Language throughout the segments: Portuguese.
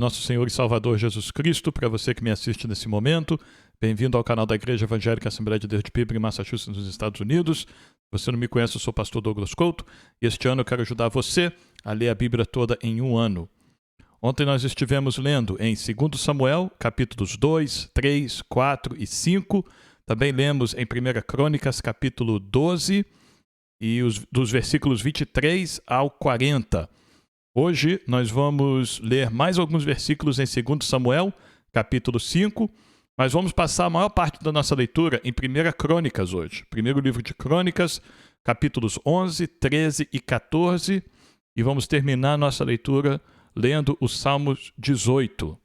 Nosso Senhor e Salvador Jesus Cristo, para você que me assiste nesse momento, bem-vindo ao canal da Igreja Evangélica Assembleia de Deus de Pilgrim, Massachusetts, nos Estados Unidos. Se você não me conhece, eu sou o pastor Douglas Couto e este ano eu quero ajudar você a ler a Bíblia toda em um ano. Ontem nós estivemos lendo em 2 Samuel, capítulos 2, 3, 4 e 5. Também lemos em 1 Crônicas, capítulo 12, e dos versículos 23 ao 40. Hoje nós vamos ler mais alguns versículos em 2 Samuel, capítulo 5, mas vamos passar a maior parte da nossa leitura em 1 Crônicas hoje. Primeiro livro de Crônicas, capítulos 11, 13 e 14, e vamos terminar a nossa leitura lendo o Salmos 18.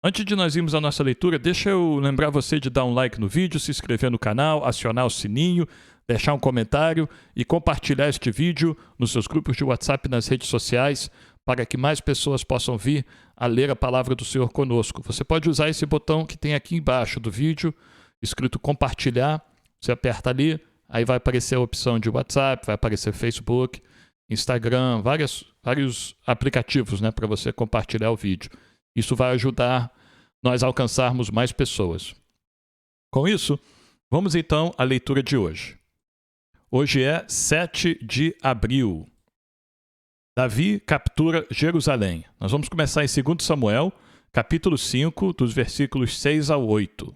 Antes de nós irmos à nossa leitura, deixa eu lembrar você de dar um like no vídeo, se inscrever no canal, acionar o sininho, deixar um comentário e compartilhar este vídeo nos seus grupos de WhatsApp e nas redes sociais para que mais pessoas possam vir a ler a palavra do Senhor conosco. Você pode usar esse botão que tem aqui embaixo do vídeo, escrito compartilhar. Você aperta ali, aí vai aparecer a opção de WhatsApp, vai aparecer Facebook, Instagram, vários aplicativos, né, para você compartilhar o vídeo. Isso vai ajudar nós a alcançarmos mais pessoas. Com isso, vamos então à leitura de hoje. Hoje é 7 de abril. Davi captura Jerusalém. Nós vamos começar em 2 Samuel, capítulo 5, dos versículos 6 ao 8.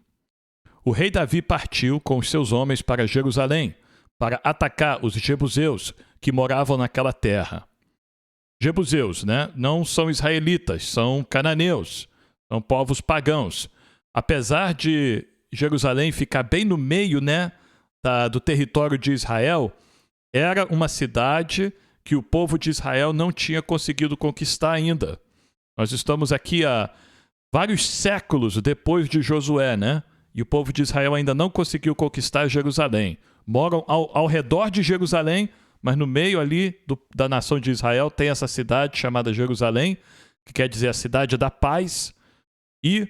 O rei Davi partiu com os seus homens para Jerusalém, para atacar os jebuseus que moravam naquela terra. Jebuseus, né? Não são israelitas, são cananeus, são povos pagãos. Apesar de Jerusalém ficar bem no meio, né, do território de Israel, era uma cidade que o povo de Israel não tinha conseguido conquistar ainda. Nós estamos aqui há vários séculos depois de Josué, né? E o povo de Israel ainda não conseguiu conquistar Jerusalém. Moram ao redor de Jerusalém, mas no meio ali da nação de Israel tem essa cidade chamada Jerusalém, que quer dizer a cidade da paz, e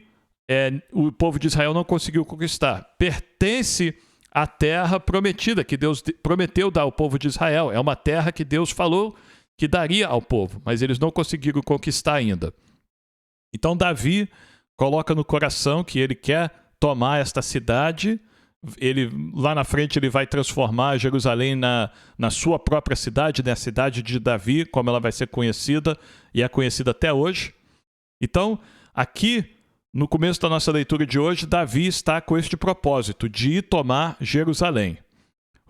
o povo de Israel não conseguiu conquistar. Pertence à terra prometida, que Deus prometeu dar ao povo de Israel. É uma terra que Deus falou que daria ao povo, mas eles não conseguiram conquistar ainda. Então Davi coloca no coração que ele quer tomar esta cidade. Lá na frente ele vai transformar Jerusalém na sua própria cidade, né? A cidade de Davi, como ela vai ser conhecida, e é conhecida até hoje. Então, aqui, no começo da nossa leitura de hoje, Davi está com este propósito de ir tomar Jerusalém.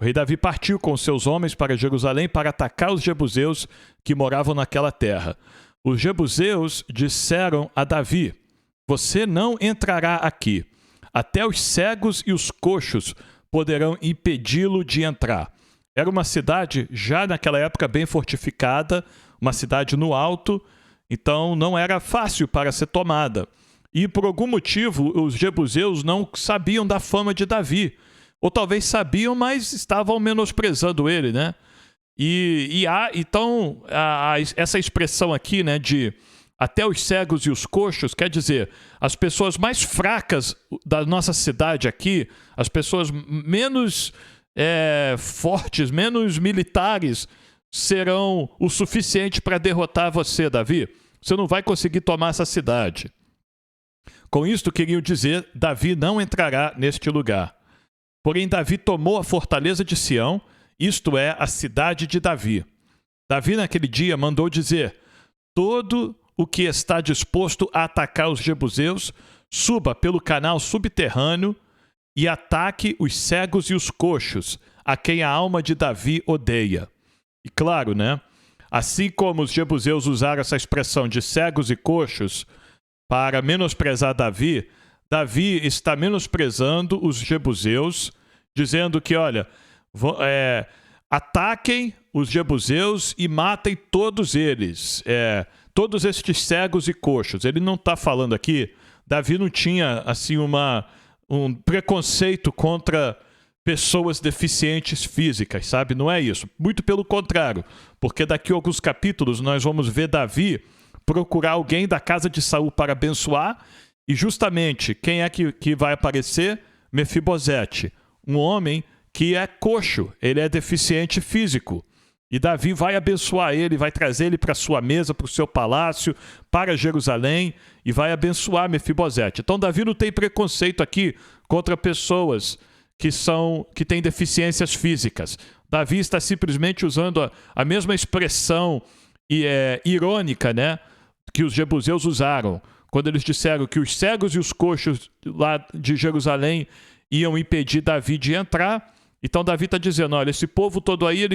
O rei Davi partiu com seus homens para Jerusalém para atacar os jebuseus que moravam naquela terra. Os jebuseus disseram a Davi: "Você não entrará aqui. Até os cegos e os coxos poderão impedi-lo de entrar." Era uma cidade, já naquela época, bem fortificada, uma cidade no alto, então não era fácil para ser tomada. E por algum motivo, os jebuseus não sabiam da fama de Davi. Ou talvez sabiam, mas estavam menosprezando ele, né? Então, essa expressão aqui, né, de até os cegos e os coxos, quer dizer, as pessoas mais fracas da nossa cidade aqui, as pessoas menos fortes, menos militares, serão o suficiente para derrotar você, Davi. Você não vai conseguir tomar essa cidade. Com isto, queriam dizer, Davi não entrará neste lugar. Porém, Davi tomou a fortaleza de Sião, isto é, a cidade de Davi. Davi, naquele dia, mandou dizer: todo o que está disposto a atacar os jebuseus, suba pelo canal subterrâneo e ataque os cegos e os coxos, a quem a alma de Davi odeia. E claro, né? Assim como os jebuseus usaram essa expressão de cegos e coxos para menosprezar Davi, Davi está menosprezando os jebuseus, dizendo que, olha, ataquem os jebuseus e matem todos eles, todos estes cegos e coxos. Ele não está falando aqui, Davi não tinha assim um preconceito contra pessoas deficientes físicas, sabe? Não é isso. Muito pelo contrário, porque daqui a alguns capítulos nós vamos ver Davi procurar alguém da casa de Saul para abençoar, e justamente quem é que vai aparecer? Mefibosete, um homem que é coxo, ele é deficiente físico. E Davi vai abençoar ele, vai trazer ele para sua mesa, para o seu palácio, para Jerusalém, e vai abençoar Mefibosete. Então Davi não tem preconceito aqui contra pessoas que têm deficiências físicas. Davi está simplesmente usando a mesma expressão irônica, né, que os jebuseus usaram, quando eles disseram que os cegos e os coxos lá de Jerusalém iam impedir Davi de entrar. Então Davi está dizendo, olha, esse povo todo aí,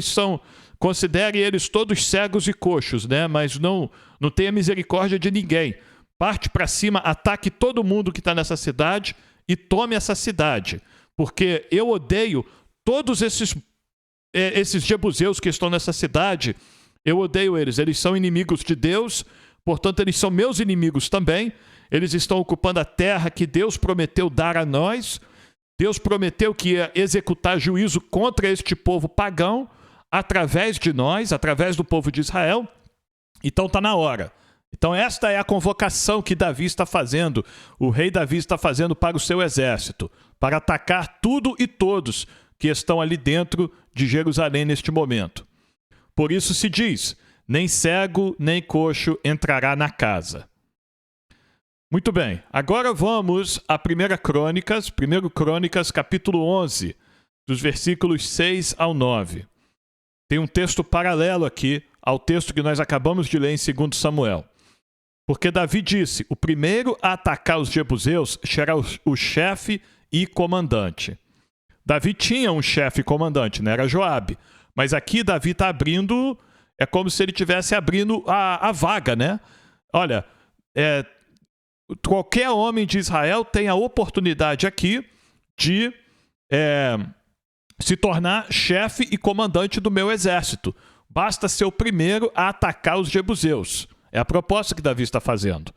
considere eles todos cegos e coxos, né? Mas não tenha misericórdia de ninguém. Parte para cima, ataque todo mundo que está nessa cidade e tome essa cidade. Porque eu odeio todos esses jebuseus que estão nessa cidade, eu odeio eles. Eles são inimigos de Deus, portanto eles são meus inimigos também. Eles estão ocupando a terra que Deus prometeu dar a nós. Deus prometeu que ia executar juízo contra este povo pagão, através de nós, através do povo de Israel. Então está na hora. Então esta é a convocação que Davi está fazendo, o rei Davi está fazendo para o seu exército, para atacar tudo e todos que estão ali dentro de Jerusalém neste momento. Por isso se diz, nem cego nem coxo entrará na casa. Muito bem, agora vamos a 1 Crônicas, capítulo 11, dos versículos 6 ao 9. Tem um texto paralelo aqui ao texto que nós acabamos de ler em 2 Samuel. Porque Davi disse, o primeiro a atacar os jebuseus será o chefe e comandante. Davi tinha um chefe e comandante, né? Era Joabe. Mas aqui Davi está abrindo, é como se ele estivesse abrindo a vaga, né? Olha, qualquer homem de Israel tem a oportunidade aqui de se tornar chefe e comandante do meu exército. Basta ser o primeiro a atacar os jebuseus. É a proposta que Davi está fazendo.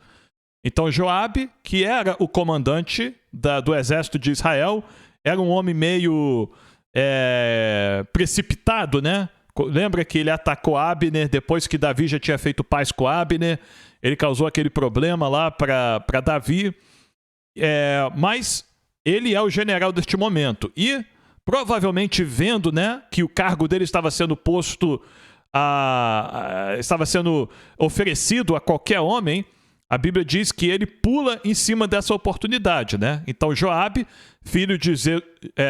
Então Joabe, que era o comandante do exército de Israel, era um homem meio precipitado, né? Lembra que ele atacou Abner depois que Davi já tinha feito paz com Abner? Ele causou aquele problema lá para Davi. Mas ele é o general deste momento. E provavelmente vendo, né, que o cargo dele estava sendo estava sendo oferecido a qualquer homem, a Bíblia diz que ele pula em cima dessa oportunidade, né? Então Joabe, filho de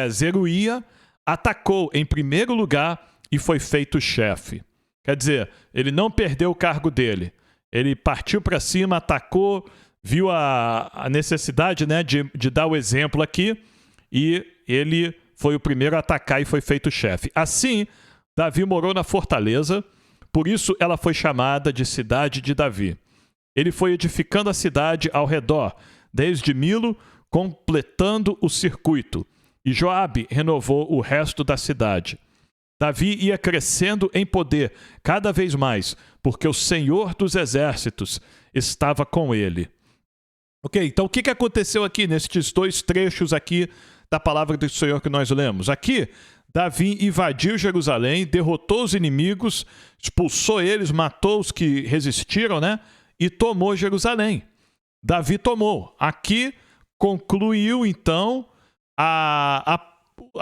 Zeruia, atacou em primeiro lugar e foi feito chefe. Quer dizer, ele não perdeu o cargo dele. Ele partiu para cima, atacou, viu a necessidade, né, de dar o exemplo aqui, e ele foi o primeiro a atacar e foi feito chefe. Assim, Davi morou na fortaleza, por isso ela foi chamada de Cidade de Davi. Ele foi edificando a cidade ao redor, desde Milo, completando o circuito. E Joabe renovou o resto da cidade. Davi ia crescendo em poder cada vez mais, porque o Senhor dos Exércitos estava com ele. Ok, então o que aconteceu aqui nestes dois trechos aqui da palavra do Senhor que nós lemos? Aqui, Davi invadiu Jerusalém, derrotou os inimigos, expulsou eles, matou os que resistiram, né? E tomou Jerusalém. Davi tomou. Aqui concluiu, então, a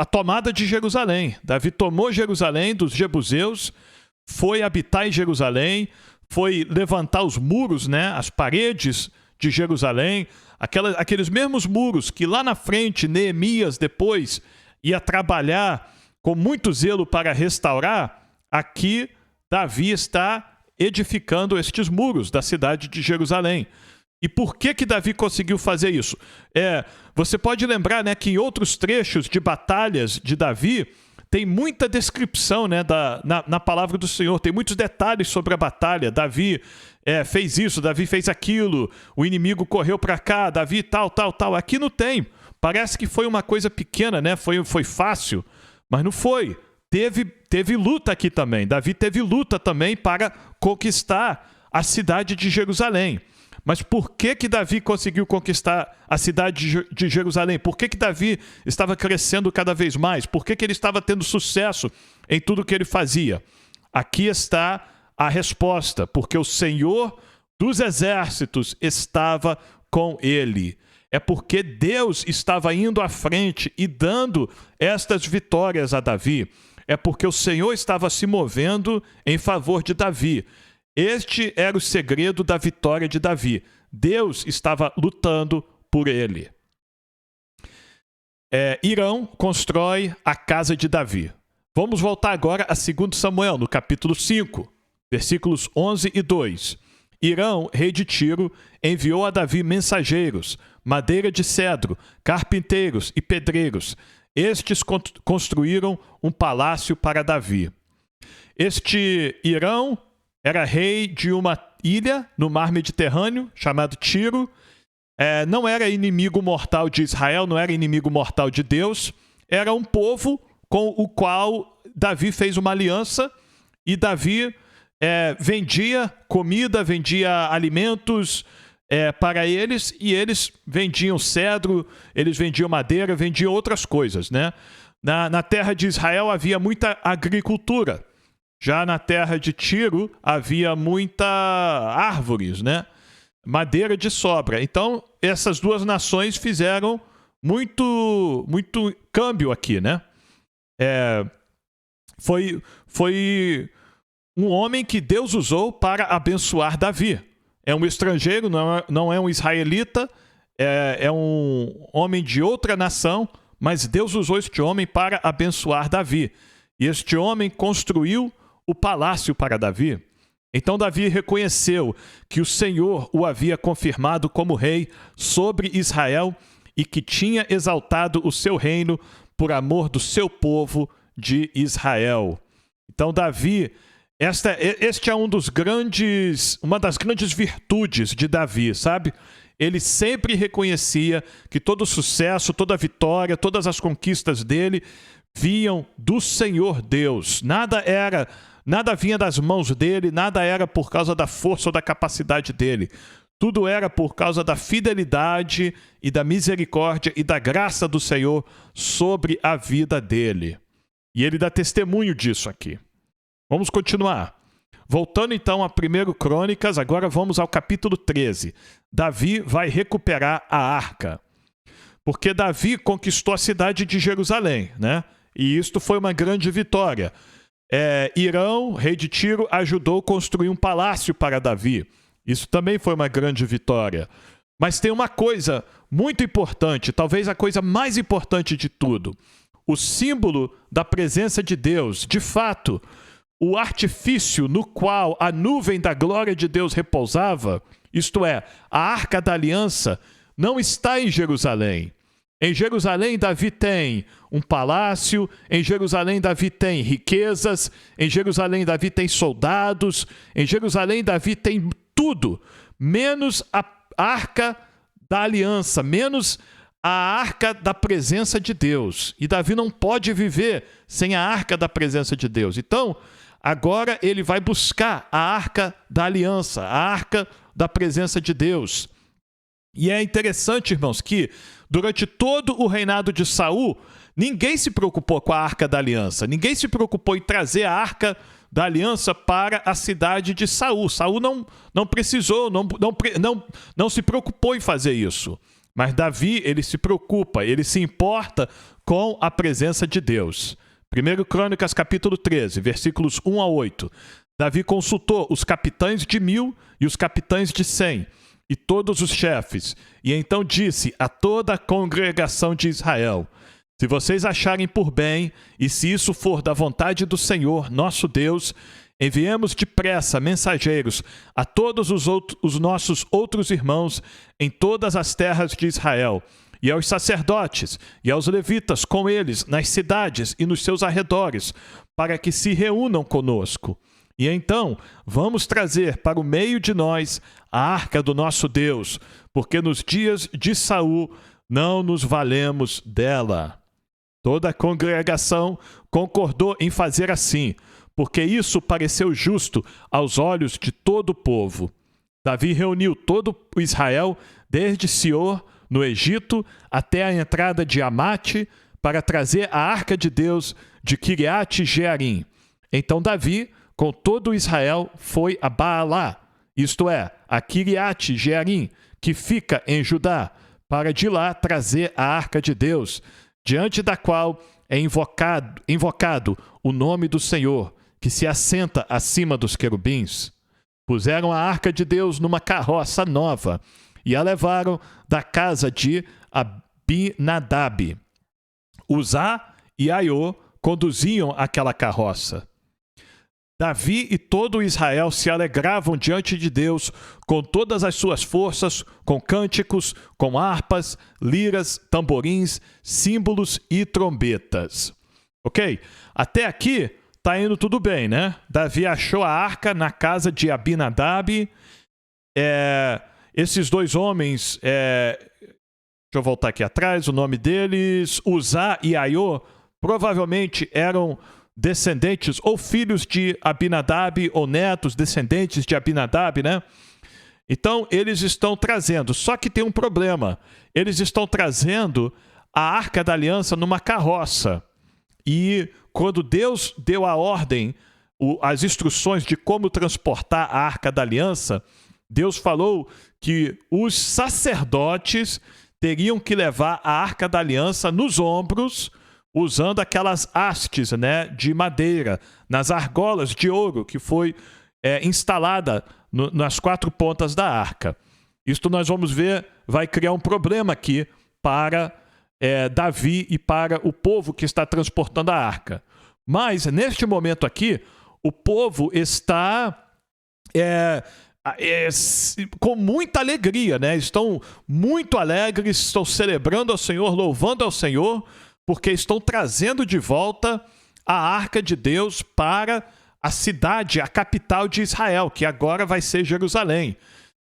tomada de Jerusalém. Davi tomou Jerusalém dos jebuseus, foi habitar em Jerusalém, foi levantar os muros, né? As paredes de Jerusalém, aqueles mesmos muros que lá na frente Neemias depois ia trabalhar com muito zelo para restaurar. Aqui Davi está edificando estes muros da cidade de Jerusalém. E por que Davi conseguiu fazer isso? Você pode lembrar, né, que em outros trechos de batalhas de Davi tem muita descrição, né, na palavra do Senhor, tem muitos detalhes sobre a batalha. Davi fez isso, Davi fez aquilo, o inimigo correu para cá, Davi tal. Aqui não tem. Parece que foi uma coisa pequena, né? Foi fácil, mas não foi. Teve luta aqui também. Davi teve luta também para conquistar a cidade de Jerusalém. Mas por que Davi conseguiu conquistar a cidade de Jerusalém? Por que Davi estava crescendo cada vez mais? Por que ele estava tendo sucesso em tudo que ele fazia? Aqui está a resposta. Porque o Senhor dos Exércitos estava com ele. É porque Deus estava indo à frente e dando estas vitórias a Davi. é porque o Senhor estava se movendo em favor de Davi. Este era o segredo da vitória de Davi. Deus estava lutando por ele. Hirão constrói a casa de Davi. Vamos voltar agora a 2 Samuel, no capítulo 5, versículos 11 e 2. Hirão, rei de Tiro, enviou a Davi mensageiros, madeira de cedro, carpinteiros e pedreiros. Estes construíram um palácio para Davi. Este Hirão era rei de uma ilha no mar Mediterrâneo, chamado Tiro. Não era inimigo mortal de Israel, não era inimigo mortal de Deus. Era um povo com o qual Davi fez uma aliança, e Davi vendia comida, vendia alimentos para eles, e eles vendiam cedro, eles vendiam madeira, vendiam outras coisas, né? Na terra de Israel havia muita agricultura. Já na terra de Tiro havia muita árvores, né? Madeira de sobra. Então, essas duas nações fizeram muito câmbio aqui, né? Foi um homem que Deus usou para abençoar Davi. É um estrangeiro, não é um israelita, é um homem de outra nação, mas Deus usou este homem para abençoar Davi. E este homem construiu o palácio para Davi. Então Davi reconheceu que o Senhor o havia confirmado como rei sobre Israel e que tinha exaltado o seu reino por amor do seu povo de Israel. Então Davi, este é uma das grandes virtudes de Davi, sabe? Ele sempre reconhecia que todo o sucesso, toda a vitória, todas as conquistas dele vinham do Senhor Deus. Nada vinha das mãos dele, nada era por causa da força ou da capacidade dele. Tudo era por causa da fidelidade e da misericórdia e da graça do Senhor sobre a vida dele. E ele dá testemunho disso aqui. Vamos continuar. Voltando então a 1 Crônicas, agora vamos ao capítulo 13. Davi vai recuperar a arca. Porque Davi conquistou a cidade de Jerusalém, né? E isto foi uma grande vitória. Hirão, rei de Tiro, ajudou a construir um palácio para Davi. Isso também foi uma grande vitória. Mas tem uma coisa muito importante, talvez a coisa mais importante de tudo. O símbolo da presença de Deus, de fato, o artifício no qual a nuvem da glória de Deus repousava, isto é, a Arca da Aliança, não está em Jerusalém. Em Jerusalém, Davi tem um palácio, em Jerusalém, Davi tem riquezas, em Jerusalém, Davi tem soldados, em Jerusalém, Davi tem tudo, menos a Arca da Aliança, menos a Arca da Presença de Deus. E Davi não pode viver sem a Arca da Presença de Deus. Então, agora ele vai buscar a Arca da Aliança, a Arca da Presença de Deus. E é interessante, irmãos, que durante todo o reinado de Saul, ninguém se preocupou com a Arca da Aliança, ninguém se preocupou em trazer a Arca da Aliança para a cidade de Saul. Saul não precisou, não se preocupou em fazer isso. Mas Davi, ele se preocupa, ele se importa com a presença de Deus. 1 Crônicas, capítulo 13, versículos 1 a 8. Davi consultou os capitães de 1000 e os capitães de 100, e todos os chefes, e então disse a toda a congregação de Israel: se vocês acharem por bem, e se isso for da vontade do Senhor, nosso Deus, enviemos depressa mensageiros a todos os nossos outros irmãos em todas as terras de Israel, e aos sacerdotes e aos levitas com eles nas cidades e nos seus arredores, para que se reúnam conosco. E então vamos trazer para o meio de nós a arca do nosso Deus, porque nos dias de Saul não nos valemos dela. Toda a congregação concordou em fazer assim, porque isso pareceu justo aos olhos de todo o povo. Davi reuniu todo o Israel, desde Sior, no Egito, até a entrada de Amate, para trazer a arca de Deus de Kiriate Jearim. Então Davi, com todo Israel, foi a Baalá, isto é, a Kiriate Jearim, que fica em Judá, para de lá trazer a arca de Deus, diante da qual é invocado o nome do Senhor, que se assenta acima dos querubins. Puseram a arca de Deus numa carroça nova e a levaram da casa de Abinadab. Uzá e Aiô conduziam aquela carroça. Davi e todo Israel se alegravam diante de Deus com todas as suas forças, com cânticos, com harpas, liras, tamborins, símbolos e trombetas. Ok? Até aqui está indo tudo bem, né? Davi achou a arca na casa de Abinadab. Esses dois homens, deixa eu voltar aqui atrás, o nome deles, Uzá e Aiô, provavelmente eram descendentes ou filhos de Abinadab, ou netos, descendentes de Abinadab, né? Então, eles estão trazendo, só que tem um problema. Eles estão trazendo a Arca da Aliança numa carroça. E quando Deus deu a ordem, as instruções de como transportar a Arca da Aliança, Deus falou que os sacerdotes teriam que levar a Arca da Aliança nos ombros, usando aquelas hastes, né, de madeira, nas argolas de ouro que foi instalada nas quatro pontas da arca. Isto nós vamos ver, vai criar um problema aqui para Davi e para o povo que está transportando a arca. Mas, neste momento aqui, o povo está com muita alegria, né? Estão muito alegres, estão celebrando ao Senhor, louvando ao Senhor, porque estão trazendo de volta a Arca de Deus para a cidade, a capital de Israel, que agora vai ser Jerusalém.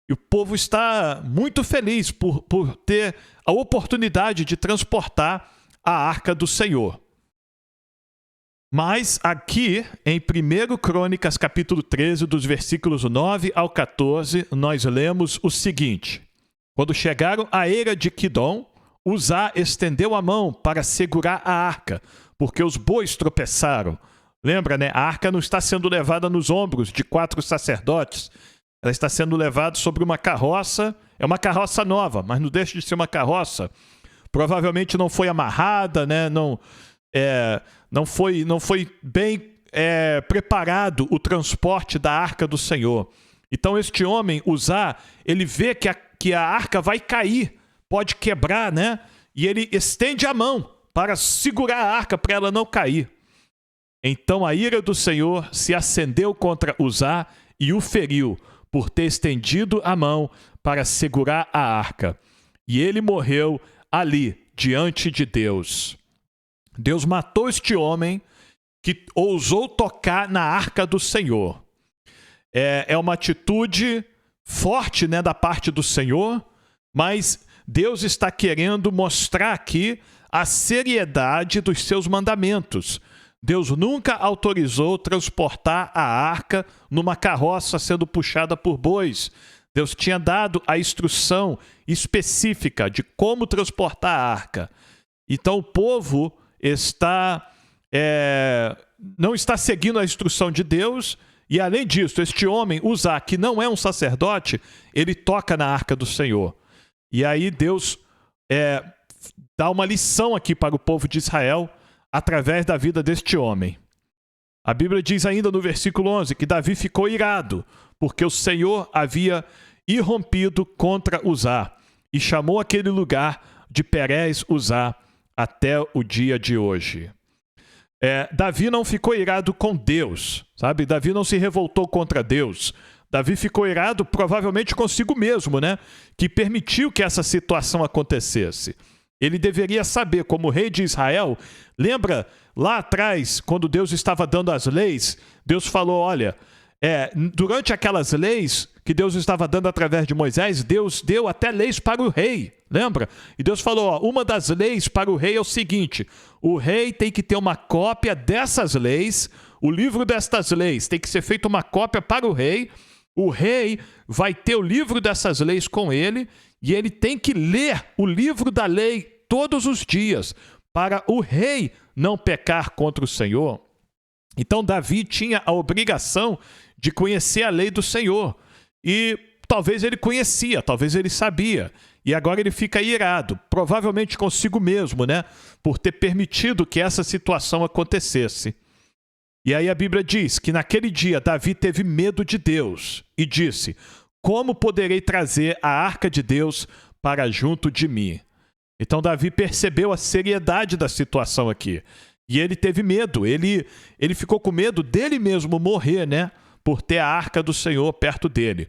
E o povo está muito feliz por ter a oportunidade de transportar a Arca do Senhor. Mas aqui, em 1 Crônicas, capítulo 13, dos versículos 9 ao 14, nós lemos o seguinte: Quando chegaram à eira de Quidom, Uzá estendeu a mão para segurar a arca, porque os bois tropeçaram. Lembra, né? A arca não está sendo levada nos ombros de 4 sacerdotes. Ela está sendo levada sobre uma carroça. É uma carroça nova, mas não deixa de ser uma carroça. Provavelmente não foi amarrada, né? Não foi bem preparado o transporte da arca do Senhor. Então este homem, Uzá, ele vê que a arca vai cair, pode quebrar, né? E ele estende a mão para segurar a arca para ela não cair. Então a ira do Senhor se acendeu contra Uzá e o feriu por ter estendido a mão para segurar a arca. E ele morreu ali, diante de Deus. Deus matou este homem que ousou tocar na arca do Senhor. É uma atitude forte, né, da parte do Senhor, mas Deus está querendo mostrar aqui a seriedade dos seus mandamentos. Deus nunca autorizou transportar a arca numa carroça sendo puxada por bois. Deus tinha dado a instrução específica de como transportar a arca. Então o povo não está seguindo a instrução de Deus, e além disso, este homem, Uzá, que não é um sacerdote, ele toca na arca do Senhor. E aí Deus dá uma lição aqui para o povo de Israel através da vida deste homem. A Bíblia diz ainda no versículo 11 que Davi ficou irado, porque o Senhor havia irrompido contra Uzá e chamou aquele lugar de Perez Uzá até o dia de hoje. Davi não ficou irado com Deus, sabe? Davi não se revoltou contra Deus. Davi ficou irado provavelmente consigo mesmo, né? Que permitiu que essa situação acontecesse. Ele deveria saber, como rei de Israel, lembra lá atrás, quando Deus estava dando as leis, Deus falou, olha, durante aquelas leis que Deus estava dando através de Moisés, Deus deu até leis para o rei, lembra? E Deus falou, uma das leis para o rei é o seguinte, o rei tem que ter uma cópia dessas leis, o livro destas leis tem que ser feito uma cópia para o rei vai ter o livro dessas leis com ele, e ele tem que ler o livro da lei todos os dias, para o rei não pecar contra o Senhor. Então Davi tinha a obrigação de conhecer a lei do Senhor. E talvez ele conhecia, talvez ele sabia. E agora ele fica irado, provavelmente consigo mesmo, né? Por ter permitido que essa situação acontecesse. E aí a Bíblia diz que naquele dia Davi teve medo de Deus e disse: como poderei trazer a arca de Deus para junto de mim? Então Davi percebeu a seriedade da situação aqui. E ele teve medo, ele ficou com medo dele mesmo morrer, né? Por ter a arca do Senhor perto dele.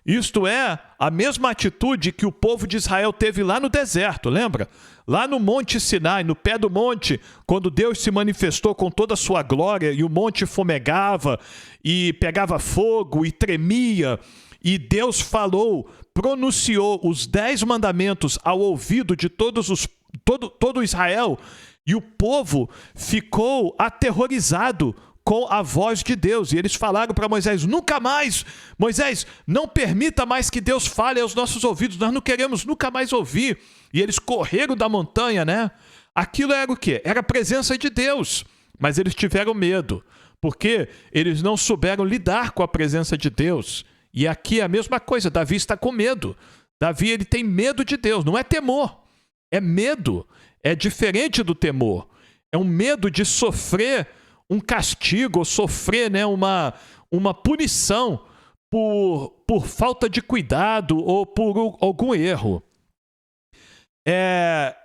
Isto é a mesma atitude que o povo de Israel teve lá no deserto, lembra? Lá no Monte Sinai, no pé do monte, quando Deus se manifestou com toda a sua glória e o monte fumegava e pegava fogo e tremia, e Deus falou, pronunciou os 10 mandamentos ao ouvido de todo Israel, e o povo ficou aterrorizado com a voz de Deus. E eles falaram para Moisés: nunca mais, Moisés, não permita mais que Deus fale aos nossos ouvidos, nós não queremos nunca mais ouvir. E eles correram da montanha, né? Aquilo era o quê? Era a presença de Deus. Mas eles tiveram medo, porque eles não souberam lidar com a presença de Deus. E aqui é a mesma coisa, Davi está com medo. Davi, ele tem medo de Deus, não é temor, é medo. É diferente do temor. É um medo de sofrer um castigo, ou sofrer, né, uma punição por falta de cuidado ou por algum erro.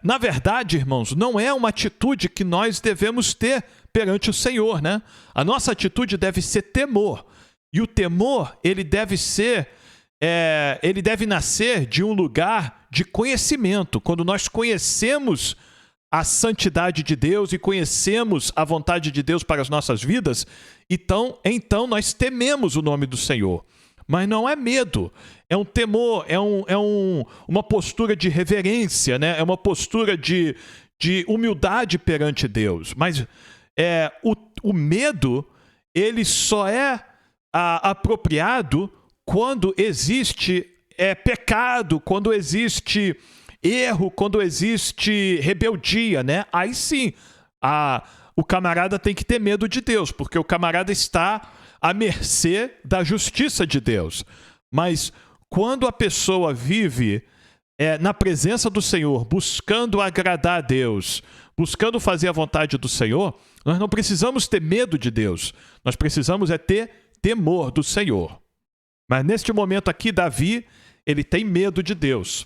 Na verdade, irmãos, não é uma atitude que nós devemos ter perante o Senhor, né? A nossa atitude deve ser temor. E o temor, ele deve nascer de um lugar de conhecimento. Quando nós conhecemos a santidade de Deus e conhecemos a vontade de Deus para as nossas vidas, então nós tememos o nome do Senhor. Mas não é medo, é um temor, uma postura de reverência, né? É uma postura de humildade perante Deus. Mas o medo, ele só é apropriado quando existe pecado, quando existe erro, quando existe rebeldia, né? Aí sim, o camarada tem que ter medo de Deus, porque o camarada está à mercê da justiça de Deus. Mas quando a pessoa vive na presença do Senhor, buscando agradar a Deus, buscando fazer a vontade do Senhor, nós não precisamos ter medo de Deus, nós precisamos ter temor do Senhor. Mas neste momento aqui, Davi, ele tem medo de Deus.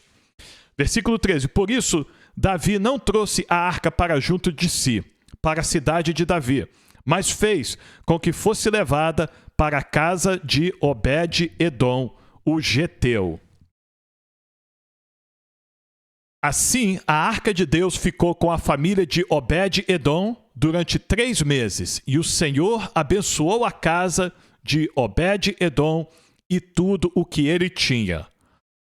Versículo 13, por isso, Davi não trouxe a arca para junto de si, para a cidade de Davi, mas fez com que fosse levada para a casa de Obed-Edom, o geteu. Assim, a arca de Deus ficou com a família de Obed-Edom durante 3 meses, e o Senhor abençoou a casa de Obed-Edom e tudo o que ele tinha.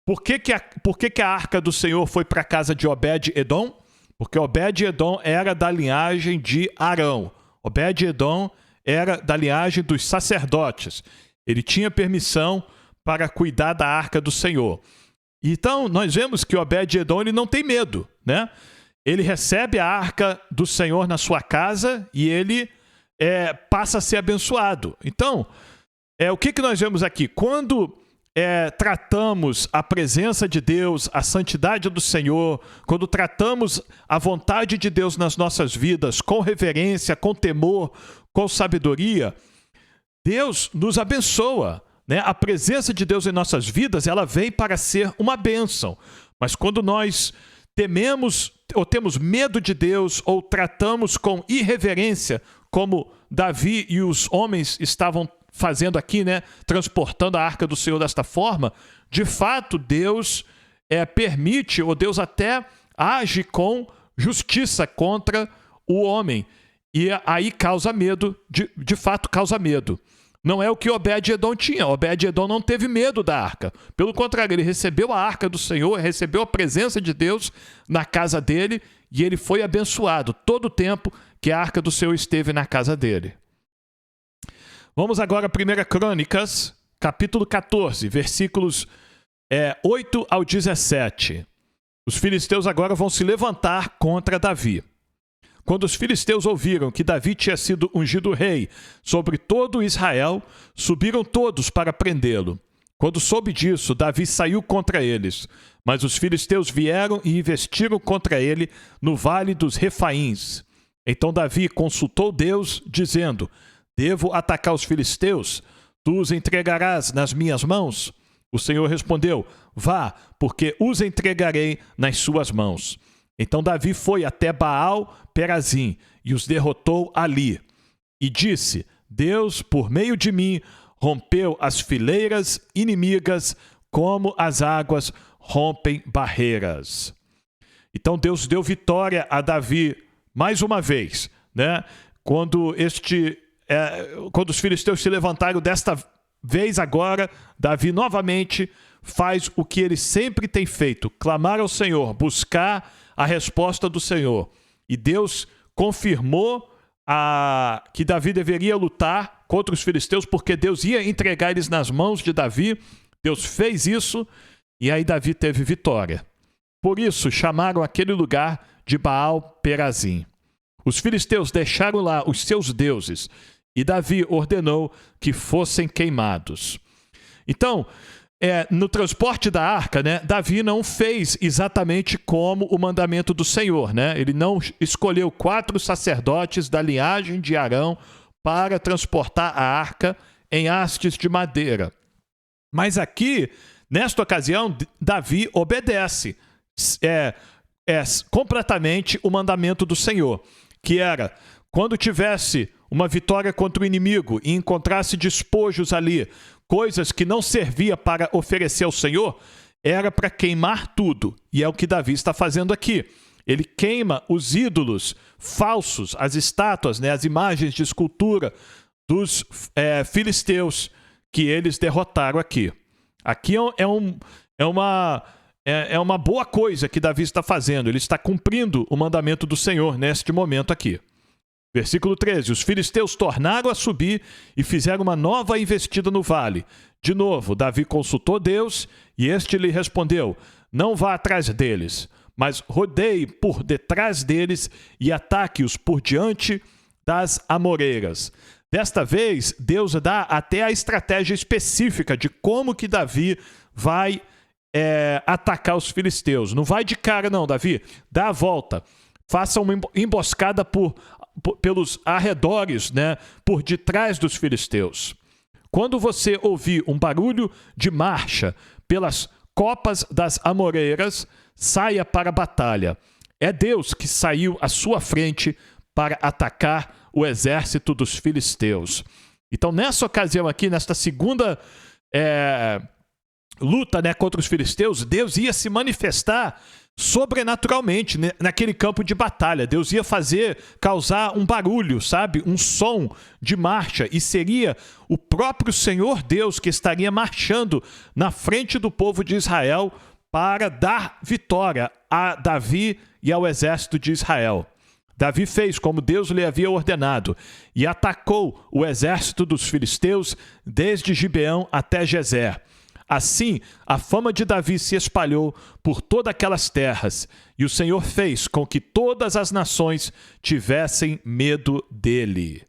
Por que a arca do Senhor foi para a casa de Obed-Edom? Porque Obed-Edom era da linhagem de Arão. Obed-Edom era da linhagem dos sacerdotes. Ele tinha permissão para cuidar da arca do Senhor. Então, nós vemos que Obed-Edom, ele não tem medo, né? Ele recebe a arca do Senhor na sua casa e ele passa a ser abençoado. Então, o que nós vemos aqui? Quando tratamos a presença de Deus, a santidade do Senhor, quando tratamos a vontade de Deus nas nossas vidas com reverência, com temor, com sabedoria, Deus nos abençoa, né? A presença de Deus em nossas vidas, ela vem para ser uma bênção. Mas quando nós tememos ou temos medo de Deus ou tratamos com irreverência, como Davi e os homens estavam fazendo aqui, né, transportando a arca do Senhor desta forma, de fato Deus permite, ou Deus até age com justiça contra o homem. E aí causa medo, de fato causa medo. Não é o que Obed-Edom tinha. Obed-Edom não teve medo da arca. Pelo contrário, ele recebeu a arca do Senhor, recebeu a presença de Deus na casa dele e ele foi abençoado todo o tempo que a arca do Senhor esteve na casa dele. Vamos agora a 1 Crônicas, capítulo 14, versículos 8 ao 17. Os filisteus agora vão se levantar contra Davi. Quando os filisteus ouviram que Davi tinha sido ungido rei sobre todo Israel, subiram todos para prendê-lo. Quando soube disso, Davi saiu contra eles, mas os filisteus vieram e investiram contra ele no vale dos Refaíns. Então Davi consultou Deus, dizendo: devo atacar os filisteus? Tu os entregarás nas minhas mãos? O Senhor respondeu: vá, porque os entregarei nas suas mãos. Então Davi foi até Baal-Perazim e os derrotou ali. E disse: Deus, por meio de mim, rompeu as fileiras inimigas como as águas rompem barreiras. Então Deus deu vitória a Davi mais uma vez, né? Quando os filisteus se levantaram desta vez agora, Davi novamente faz o que ele sempre tem feito: clamar ao Senhor, buscar a resposta do Senhor. E Deus confirmou que Davi deveria lutar contra os filisteus, porque Deus ia entregar eles nas mãos de Davi. Deus fez isso, e aí Davi teve vitória. Por isso chamaram aquele lugar de Baal-Perazim. Os filisteus deixaram lá os seus deuses, e Davi ordenou que fossem queimados. Então, no transporte da arca, né, Davi não fez exatamente como o mandamento do Senhor, né? Ele não escolheu 4 sacerdotes da linhagem de Arão para transportar a arca em hastes de madeira. Mas aqui, nesta ocasião, Davi obedece completamente o mandamento do Senhor, que era, quando tivesse uma vitória contra o inimigo e encontrasse despojos ali, coisas que não servia para oferecer ao Senhor, era para queimar tudo. E é o que Davi está fazendo aqui. Ele queima os ídolos falsos, as estátuas, né, as imagens de escultura dos filisteus que eles derrotaram aqui. Aqui é uma boa coisa que Davi está fazendo. Ele está cumprindo o mandamento do Senhor neste momento aqui. Versículo 13, os filisteus tornaram a subir e fizeram uma nova investida no vale. De novo, Davi consultou Deus e este lhe respondeu: não vá atrás deles, mas rodeie por detrás deles e ataque-os por diante das amoreiras. Desta vez, Deus dá até a estratégia específica de como que Davi vai atacar os filisteus. Não vai de cara não, Davi. Dá a volta. Faça uma emboscada pelos arredores, né, por detrás dos filisteus. Quando você ouvir um barulho de marcha pelas copas das amoreiras, saia para a batalha. É Deus que saiu à sua frente para atacar o exército dos filisteus. Então, nessa ocasião aqui, nesta segunda luta, né, contra os filisteus, Deus ia se manifestar sobrenaturalmente naquele campo de batalha. Deus ia causar um barulho, sabe? Um som de marcha, e seria o próprio Senhor Deus que estaria marchando na frente do povo de Israel para dar vitória a Davi e ao exército de Israel. Davi fez como Deus lhe havia ordenado e atacou o exército dos filisteus desde Gibeão até Gezer. Assim, a fama de Davi se espalhou por todas aquelas terras, e o Senhor fez com que todas as nações tivessem medo dele.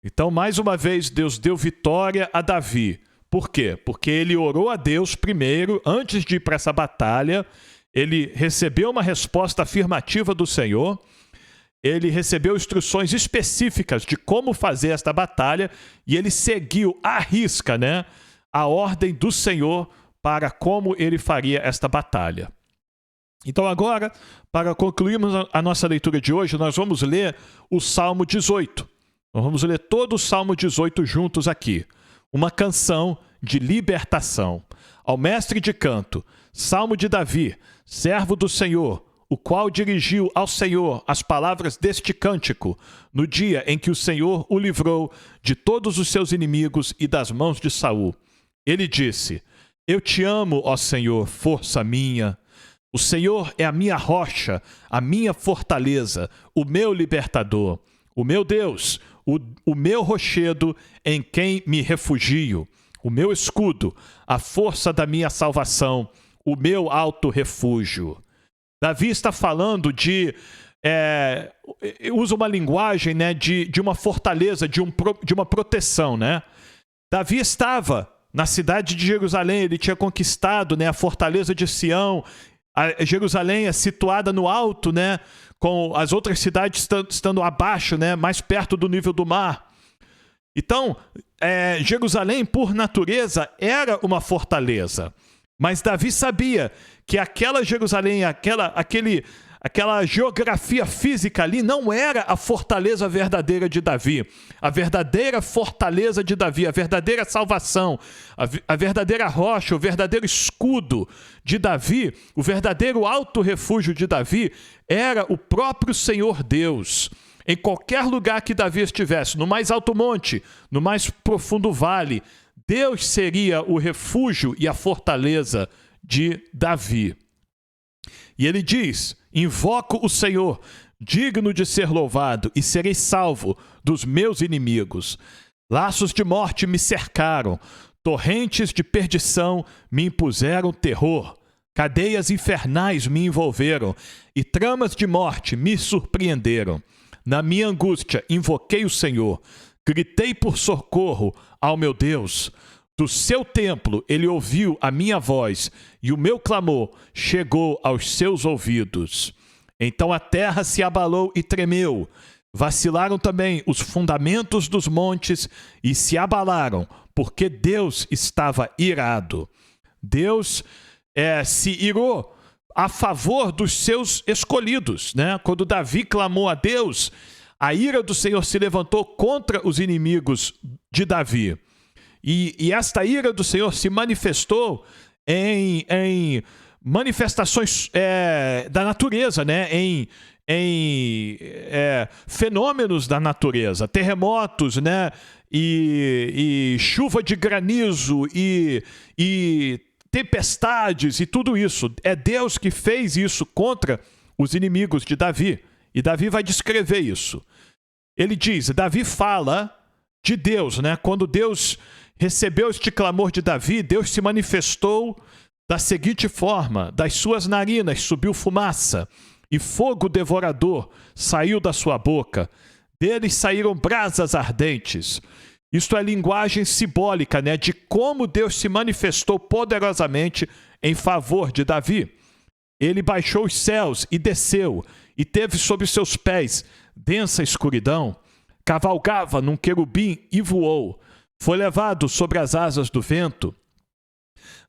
Então, mais uma vez, Deus deu vitória a Davi. Por quê? Porque ele orou a Deus primeiro, antes de ir para essa batalha. Ele recebeu uma resposta afirmativa do Senhor. Ele recebeu instruções específicas de como fazer esta batalha, e ele seguiu à risca, né, a ordem do Senhor para como ele faria esta batalha. Então agora, para concluirmos a nossa leitura de hoje, nós vamos ler o Salmo 18. Nós vamos ler todo o Salmo 18 juntos aqui. Uma canção de libertação. Ao mestre de canto, Salmo de Davi, servo do Senhor, o qual dirigiu ao Senhor as palavras deste cântico, no dia em que o Senhor o livrou de todos os seus inimigos e das mãos de Saul. Ele disse: eu te amo, ó Senhor, força minha. O Senhor é a minha rocha, a minha fortaleza, o meu libertador, o meu Deus, o meu rochedo em quem me refugio, o meu escudo, a força da minha salvação, o meu alto refúgio. Davi está falando usa uma linguagem, né, de uma fortaleza, de uma proteção, né? Davi estava na cidade de Jerusalém, ele tinha conquistado, né, a fortaleza de Sião. Jerusalém é situada no alto, né, com as outras cidades estando abaixo, né, mais perto do nível do mar. Então, Jerusalém, por natureza, era uma fortaleza. Mas Davi sabia que aquela Jerusalém, aquela geografia física ali não era a fortaleza verdadeira de Davi. A verdadeira fortaleza de Davi, a verdadeira salvação, a verdadeira rocha, o verdadeiro escudo de Davi, o verdadeiro alto refúgio de Davi era o próprio Senhor Deus. Em qualquer lugar que Davi estivesse, no mais alto monte, no mais profundo vale, Deus seria o refúgio e a fortaleza de Davi. E ele diz: invoco o Senhor, digno de ser louvado, e serei salvo dos meus inimigos. Laços de morte me cercaram, torrentes de perdição me impuseram terror. Cadeias infernais me envolveram, e tramas de morte me surpreenderam. Na minha angústia invoquei o Senhor, gritei por socorro ao meu Deus. Do seu templo ele ouviu a minha voz, e o meu clamor chegou aos seus ouvidos. Então a terra se abalou e tremeu. Vacilaram também os fundamentos dos montes e se abalaram, porque Deus estava irado. Deus se irou a favor dos seus escolhidos, né? Quando Davi clamou a Deus, a ira do Senhor se levantou contra os inimigos de Davi. E esta ira do Senhor se manifestou em manifestações da natureza, né? Em fenômenos da natureza, terremotos, né? E chuva de granizo e tempestades e tudo isso. É Deus que fez isso contra os inimigos de Davi. E Davi vai descrever isso. Ele diz, Davi fala de Deus, né? Quando Deus recebeu este clamor de Davi, Deus se manifestou da seguinte forma: das suas narinas subiu fumaça, e fogo devorador saiu da sua boca. Deles saíram brasas ardentes. Isto é linguagem simbólica, né, de como Deus se manifestou poderosamente em favor de Davi. Ele baixou os céus e desceu, e teve sob seus pés densa escuridão. Cavalgava num querubim e voou. Foi levado sobre as asas do vento.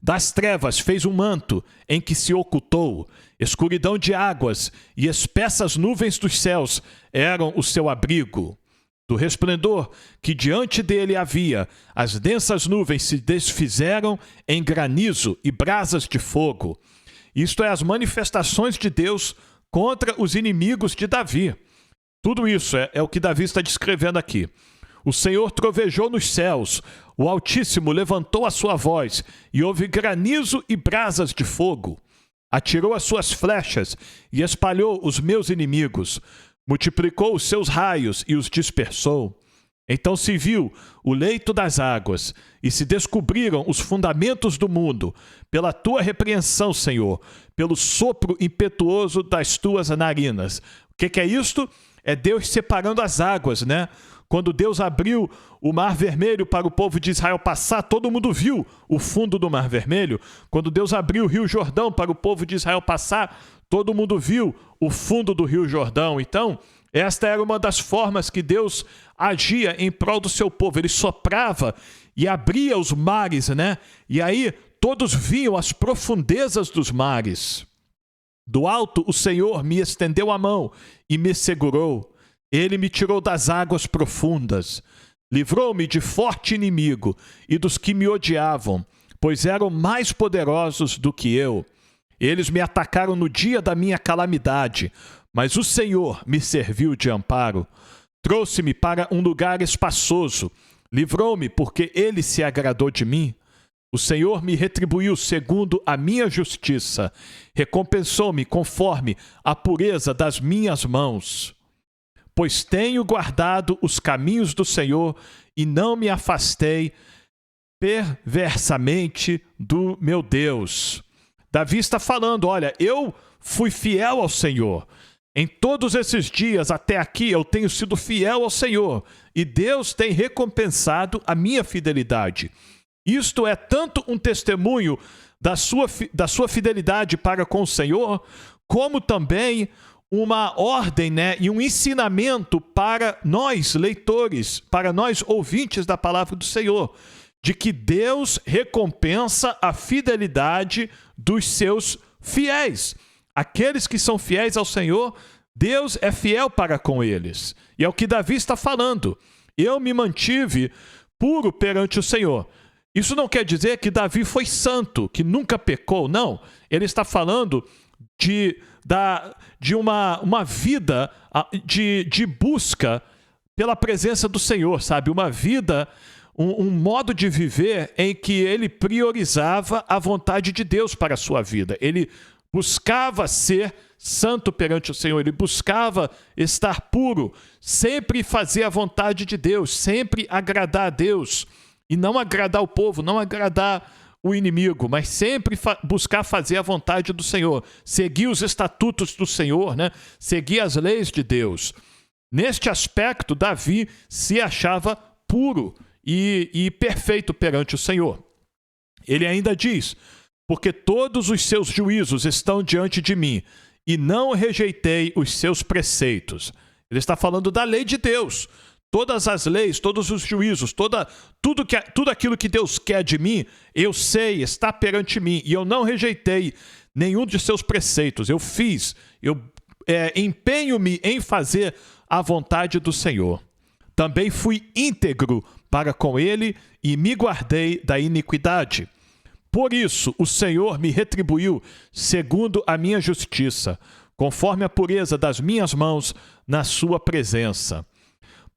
Das trevas fez um manto em que se ocultou. Escuridão de águas e espessas nuvens dos céus eram o seu abrigo. Do resplendor que diante dele havia, as densas nuvens se desfizeram em granizo e brasas de fogo. Isto é, as manifestações de Deus contra os inimigos de Davi. Tudo isso é o que Davi está descrevendo aqui. O Senhor trovejou nos céus, o Altíssimo levantou a sua voz, e houve granizo e brasas de fogo. Atirou as suas flechas e espalhou os meus inimigos. Multiplicou os seus raios e os dispersou. Então se viu o leito das águas, e se descobriram os fundamentos do mundo, pela tua repreensão, Senhor, pelo sopro impetuoso das tuas narinas. O que é isto? É Deus separando as águas, né? Quando Deus abriu o Mar Vermelho para o povo de Israel passar, todo mundo viu o fundo do Mar Vermelho. Quando Deus abriu o Rio Jordão para o povo de Israel passar, todo mundo viu o fundo do Rio Jordão. Então, esta era uma das formas que Deus agia em prol do seu povo. Ele soprava e abria os mares, né? E aí todos viam as profundezas dos mares. Do alto o Senhor me estendeu a mão e me segurou. Ele me tirou das águas profundas. Livrou-me de forte inimigo e dos que me odiavam, pois eram mais poderosos do que eu. Eles me atacaram no dia da minha calamidade, mas o Senhor me serviu de amparo. Trouxe-me para um lugar espaçoso. Livrou-me porque ele se agradou de mim. O Senhor me retribuiu segundo a minha justiça. Recompensou-me conforme a pureza das minhas mãos. Pois tenho guardado os caminhos do Senhor e não me afastei perversamente do meu Deus. Davi está falando, olha, eu fui fiel ao Senhor. Em todos esses dias até aqui eu tenho sido fiel ao Senhor e Deus tem recompensado a minha fidelidade. Isto é tanto um testemunho da sua fidelidade para com o Senhor, como também uma ordem, né, e um ensinamento para nós, leitores, para nós, ouvintes da palavra do Senhor, de que Deus recompensa a fidelidade dos seus fiéis. Aqueles que são fiéis ao Senhor, Deus é fiel para com eles. E é o que Davi está falando. Eu me mantive puro perante o Senhor. Isso não quer dizer que Davi foi santo, que nunca pecou, não. Ele está falando de uma vida de busca pela presença do Senhor, sabe? Uma vida, um modo de viver em que ele priorizava a vontade de Deus para a sua vida. Ele buscava ser santo perante o Senhor, ele buscava estar puro, sempre fazer a vontade de Deus, sempre agradar a Deus, e não agradar o povo, não agradar o inimigo, mas sempre buscar fazer a vontade do Senhor, seguir os estatutos do Senhor, né? Seguir as leis de Deus. Neste aspecto, Davi se achava puro e perfeito perante o Senhor. Ele ainda diz: porque todos os seus juízos estão diante de mim, e não rejeitei os seus preceitos. Ele está falando da lei de Deus. Todas as leis, todos os juízos, tudo aquilo que Deus quer de mim, eu sei, está perante mim, e eu não rejeitei nenhum de seus preceitos. Eu fiz, empenho-me em fazer a vontade do Senhor. Também fui íntegro para com ele e me guardei da iniquidade. Por isso, o Senhor me retribuiu segundo a minha justiça, conforme a pureza das minhas mãos na sua presença.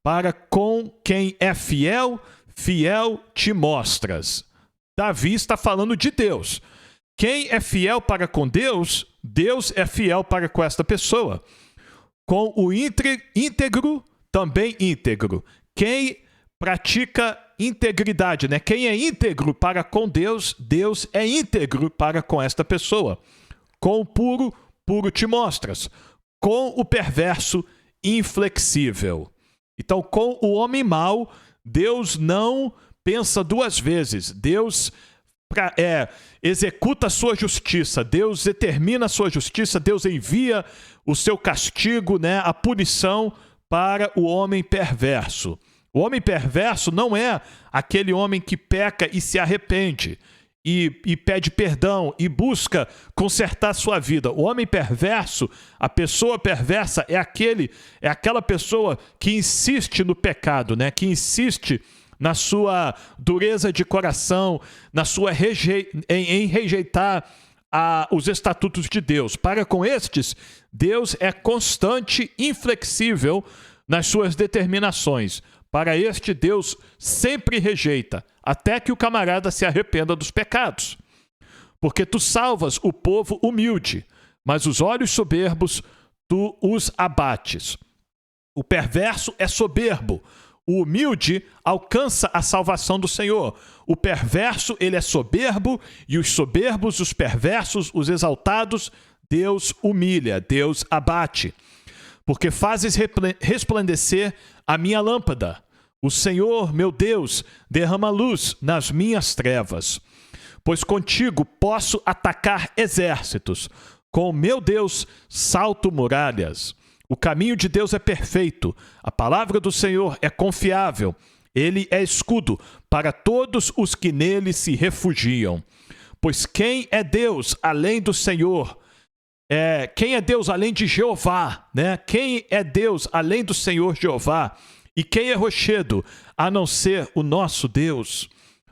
Para com quem é fiel, fiel te mostras. Davi está falando de Deus. Quem é fiel para com Deus, Deus é fiel para com esta pessoa. Com o íntegro, também íntegro. Quem pratica integridade, né? Quem é íntegro para com Deus, Deus é íntegro para com esta pessoa. Com o puro, puro te mostras. Com o perverso, inflexível. Então, com o homem mau, Deus não pensa duas vezes. Deus executa a sua justiça. Deus determina a sua justiça. Deus envia o seu castigo, né, a punição para o homem perverso. O homem perverso não é aquele homem que peca e se arrepende e pede perdão e busca consertar sua vida. O homem perverso, a pessoa perversa é aquela pessoa que insiste no pecado, né? Que insiste na sua dureza de coração, em rejeitar os estatutos de Deus. Para com estes, Deus é constante, inflexível nas suas determinações. Para este, Deus sempre rejeita, até que o camarada se arrependa dos pecados. Porque tu salvas o povo humilde, mas os olhos soberbos tu os abates. O perverso é soberbo, o humilde alcança a salvação do Senhor. O perverso, ele é soberbo, e os soberbos, os perversos, os exaltados, Deus humilha, Deus abate. Porque fazes resplandecer a minha lâmpada. O Senhor, meu Deus, derrama luz nas minhas trevas. Pois contigo posso atacar exércitos. Com o meu Deus salto muralhas. O caminho de Deus é perfeito. A palavra do Senhor é confiável. Ele é escudo para todos os que nele se refugiam. Pois quem é Deus além do Senhor? Quem é Deus além de Jeová, né? Quem é Deus além do Senhor Jeová? E quem é rochedo, a não ser o nosso Deus?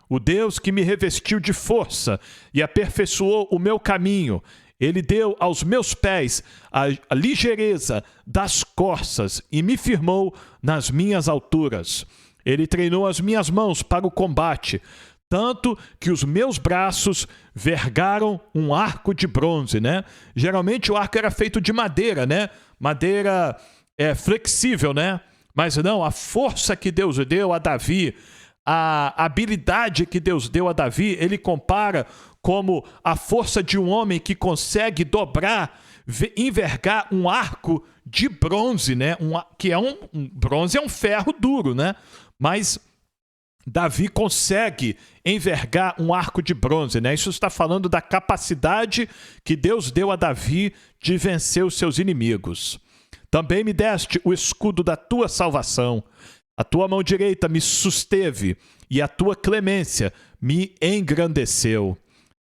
O Deus que me revestiu de força e aperfeiçoou o meu caminho. Ele deu aos meus pés a ligeireza das corças e me firmou nas minhas alturas. Ele treinou as minhas mãos para o combate, tanto que os meus braços vergaram um arco de bronze, né? Geralmente o arco era feito de madeira, né? Madeira flexível, né? Mas não, a força que Deus deu a Davi, a habilidade que Deus deu a Davi, ele compara como a força de um homem que consegue dobrar, envergar um arco de bronze, né? Bronze é um ferro duro, né? Mas Davi consegue envergar um arco de bronze, né? Isso está falando da capacidade que Deus deu a Davi de vencer os seus inimigos. Também me deste o escudo da tua salvação. A tua mão direita me susteve e a tua clemência me engrandeceu.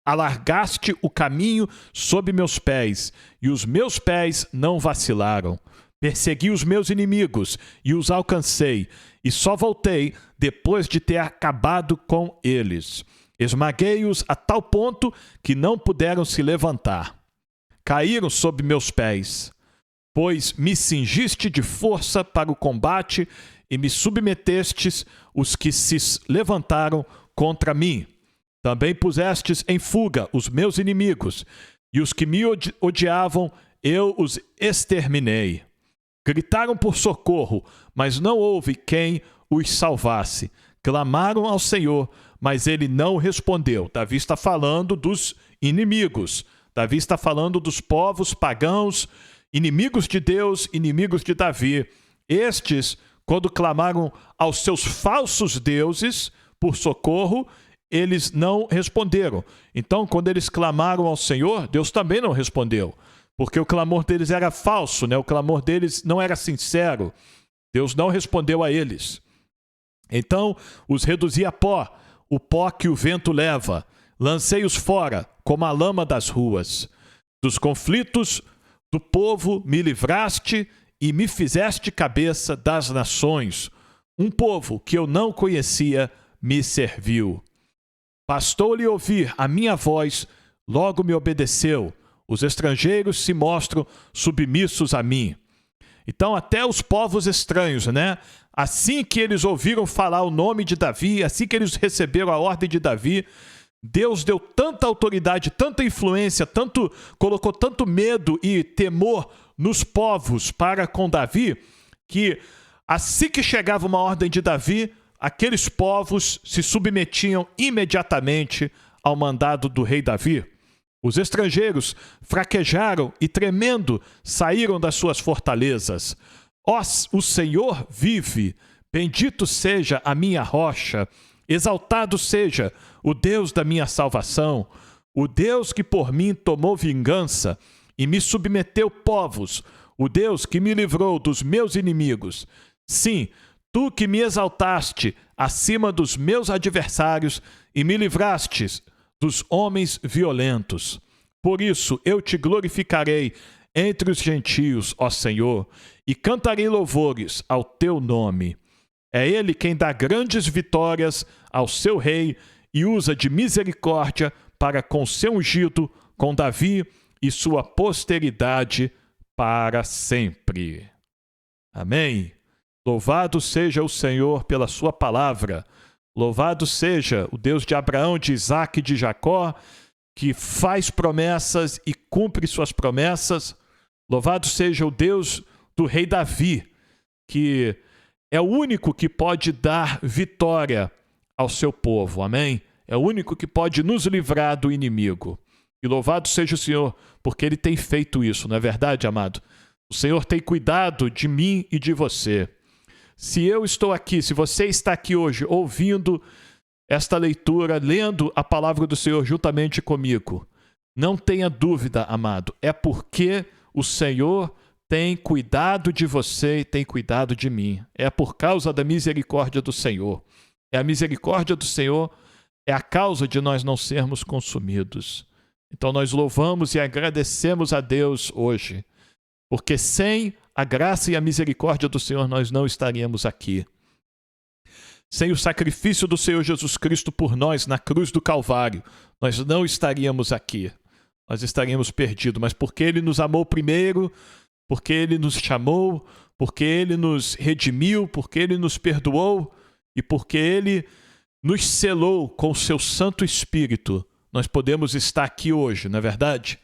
Alargaste o caminho sob meus pés e os meus pés não vacilaram. Persegui os meus inimigos e os alcancei, e só voltei depois de ter acabado com eles. Esmaguei-os a tal ponto que não puderam se levantar. Caíram sob meus pés, pois me cingiste de força para o combate e me submetestes os que se levantaram contra mim. Também pusestes em fuga os meus inimigos, e os que me odiavam eu os exterminei. Gritaram por socorro, mas não houve quem os salvasse. Clamaram ao Senhor, mas ele não respondeu. Davi está falando dos inimigos. Davi está falando dos povos pagãos, inimigos de Deus, inimigos de Davi. Estes, quando clamaram aos seus falsos deuses por socorro, eles não responderam. Então, quando eles clamaram ao Senhor, Deus também não respondeu. Porque o clamor deles era falso, né? O clamor deles não era sincero. Deus não respondeu a eles. Então, os reduzi a pó, o pó que o vento leva. Lancei-os fora, como a lama das ruas. Dos conflitos do povo me livraste e me fizeste cabeça das nações. Um povo que eu não conhecia me serviu. Bastou-lhe ouvir a minha voz, logo me obedeceu. Os estrangeiros se mostram submissos a mim. Então, até os povos estranhos, né? Assim que eles ouviram falar o nome de Davi, assim que eles receberam a ordem de Davi, Deus deu tanta autoridade, tanta influência, colocou tanto medo e temor nos povos para com Davi, que assim que chegava uma ordem de Davi, aqueles povos se submetiam imediatamente ao mandado do rei Davi. Os estrangeiros fraquejaram e, tremendo, saíram das suas fortalezas. Ó, o Senhor vive, bendito seja a minha rocha, exaltado seja o Deus da minha salvação, o Deus que por mim tomou vingança e me submeteu povos, o Deus que me livrou dos meus inimigos. Sim, tu que me exaltaste acima dos meus adversários e me livrastes dos homens violentos. Por isso eu te glorificarei entre os gentios, ó Senhor, e cantarei louvores ao teu nome. É ele quem dá grandes vitórias ao seu rei e usa de misericórdia para com seu ungido, com Davi e sua posteridade para sempre. Amém. Louvado seja o Senhor pela sua palavra. Louvado seja o Deus de Abraão, de Isaque e de Jacó, que faz promessas e cumpre suas promessas. Louvado seja o Deus do rei Davi, que é o único que pode dar vitória ao seu povo. Amém? É o único que pode nos livrar do inimigo. E louvado seja o Senhor, porque Ele tem feito isso, não é verdade, amado? O Senhor tem cuidado de mim e de você. Se eu estou aqui, se você está aqui hoje ouvindo esta leitura, lendo a palavra do Senhor juntamente comigo, não tenha dúvida, amado, é porque o Senhor tem cuidado de você e tem cuidado de mim. É por causa da misericórdia do Senhor. É a misericórdia do Senhor, é a causa de nós não sermos consumidos. Então nós louvamos e agradecemos a Deus hoje, porque sem a graça e a misericórdia do Senhor nós não estaríamos aqui. Sem o sacrifício do Senhor Jesus Cristo por nós na cruz do Calvário, nós não estaríamos aqui. Nós estaríamos perdidos, mas porque Ele nos amou primeiro, porque Ele nos chamou, porque Ele nos redimiu, porque Ele nos perdoou e porque Ele nos selou com o seu Santo Espírito, nós podemos estar aqui hoje, não é verdade?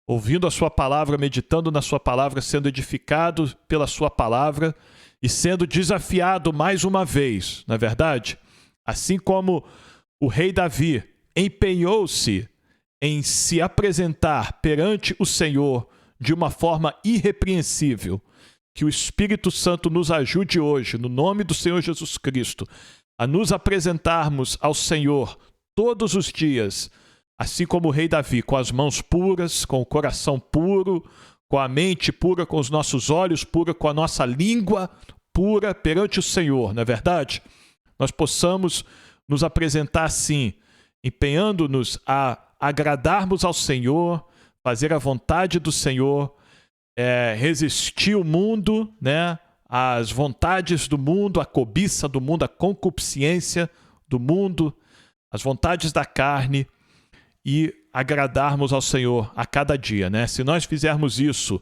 Ouvindo a sua palavra, meditando na sua palavra, sendo edificado pela sua palavra e sendo desafiado mais uma vez, não é verdade? Assim como o rei Davi empenhou-se em se apresentar perante o Senhor de uma forma irrepreensível, que o Espírito Santo nos ajude hoje, no nome do Senhor Jesus Cristo, a nos apresentarmos ao Senhor todos os dias, assim como o rei Davi, com as mãos puras, com o coração puro, com a mente pura, com os nossos olhos puros, com a nossa língua pura perante o Senhor, não é verdade? Nós possamos nos apresentar assim, empenhando-nos a agradarmos ao Senhor, fazer a vontade do Senhor, resistir o mundo, né? As vontades do mundo, a cobiça do mundo, a concupiscência do mundo, as vontades da carne, e agradarmos ao Senhor a cada dia, né? Se nós fizermos isso,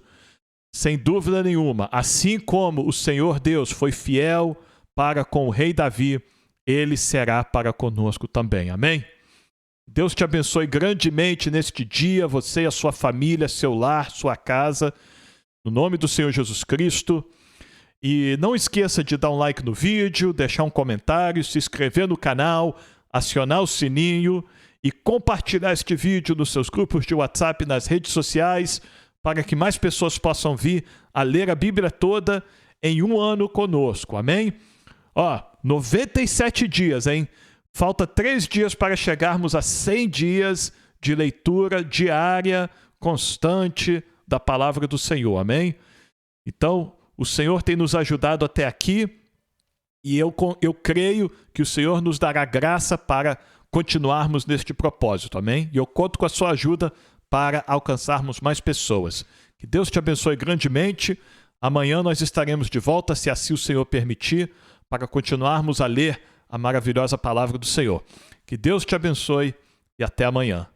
sem dúvida nenhuma, assim como o Senhor Deus foi fiel para com o rei Davi, ele será para conosco também. Amém? Deus te abençoe grandemente neste dia, você e a sua família, seu lar, sua casa, no nome do Senhor Jesus Cristo. E não esqueça de dar um like no vídeo, deixar um comentário, se inscrever no canal, acionar o sininho e compartilhar este vídeo nos seus grupos de WhatsApp, nas redes sociais, para que mais pessoas possam vir a ler a Bíblia toda em um ano conosco. Amém? 97 dias, hein? Falta 3 dias para chegarmos a 100 dias de leitura diária, constante da palavra do Senhor. Amém? Então, o Senhor tem nos ajudado até aqui e eu creio que o Senhor nos dará graça para continuarmos neste propósito, amém? E eu conto com a sua ajuda para alcançarmos mais pessoas. Que Deus te abençoe grandemente. Amanhã nós estaremos de volta, se assim o Senhor permitir, para continuarmos a ler a maravilhosa palavra do Senhor. Que Deus te abençoe e até amanhã.